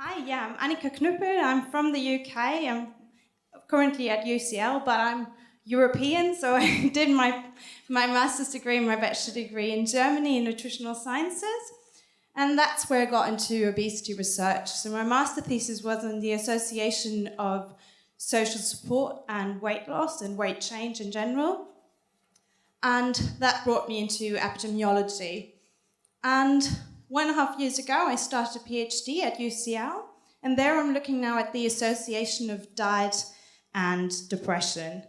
Hi, yeah, I'm Anika Knuppel. I'm from the UK. I'm currently at UCL, but I'm European, so I did my master's degree and my bachelor degree in Germany in nutritional sciences. And that's where I got into obesity research. So my master thesis was on the association of social support and weight loss and weight change in general. And that brought me into epidemiology. And 1.5 years ago, I started a PhD at UCL, and there I'm looking now at the association of diet and depression.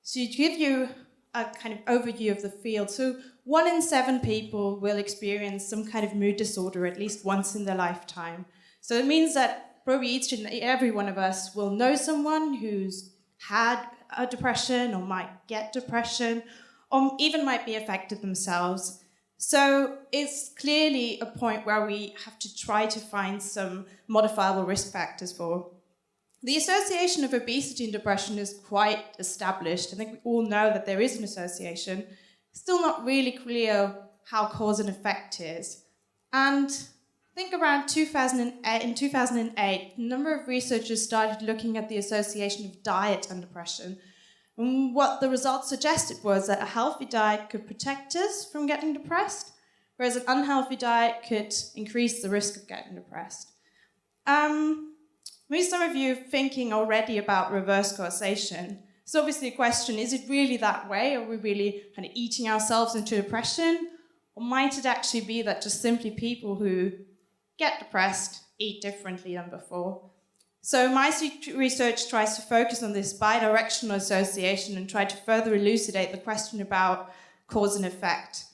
So to give you a kind of overview of the field, so 1 in 7 people will experience some kind of mood disorder at least once in their lifetime. So it means that probably each and every one of us will know someone who's had a depression or might get depression or even might be affected themselves. So it's clearly a point where we have to try to find some modifiable risk factors for. The association of obesity and depression is quite established. I think we all know that there is an association. Still not really clear how cause and effect is. And I think around 2008, a number of researchers started looking at the association of diet and depression. And what the results suggested was that a healthy diet could protect us from getting depressed, whereas an unhealthy diet could increase the risk of getting depressed. Maybe some of you are thinking already about reverse causation. So obviously the question, is it really that way? Are we really kind of eating ourselves into depression? Or might it actually be that just simply people who get depressed eat differently than before? So my research tries to focus on this bidirectional association and try to further elucidate the question about cause and effect.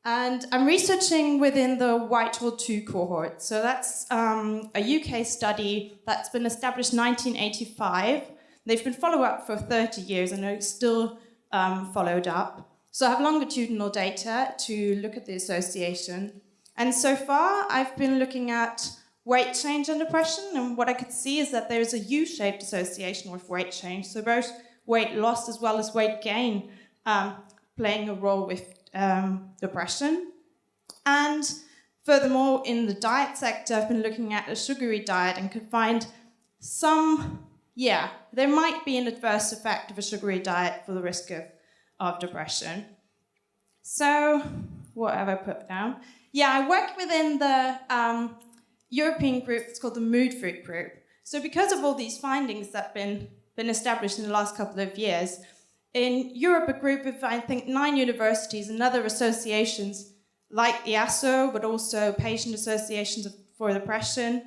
And I'm researching within the Whitehall 2 cohort. So that's a UK study that's been established in 1985. They've been followed up for 30 years and are still followed up. So I have longitudinal data to look at the association. And so far, I've been looking at weight change and depression, and what I could see is that there's a U-shaped association with weight change, so both weight loss as well as weight gain playing a role with depression. And furthermore, in the diet sector, I've been looking at a sugary diet and could find there might be an adverse effect of a sugary diet for the risk of depression. So, what have I put down? Yeah, I work within the European group. It's called the Mood Food Group. So because of all these findings that have been established in the last couple of years, in Europe, a group of, I think, 9 universities and other associations like the ASO, but also patient associations for depression,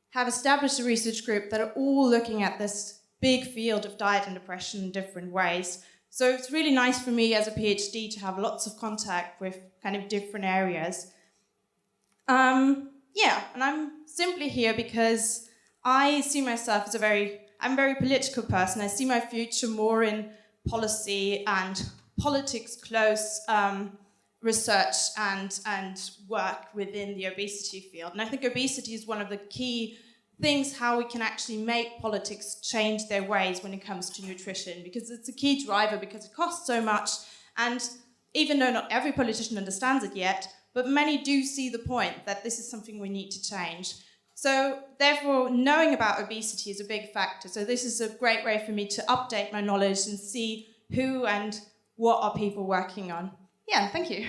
have established a research group that are all looking at this big field of diet and depression in different ways. So it's really nice for me as a PhD to have lots of contact with kind of different areas. And I'm simply here because I see myself as I'm a very political person. I see my future more in policy and politics close research and work within the obesity field. And I think obesity is one of the key things how we can actually make politics change their ways when it comes to nutrition, because it's a key driver, because it costs so much. And even though not every politician understands it yet, but many do see the point that this is something we need to change. So therefore, knowing about obesity is a big factor. So this is a great way for me to update my knowledge and see who and what are people working on. Yeah, thank you.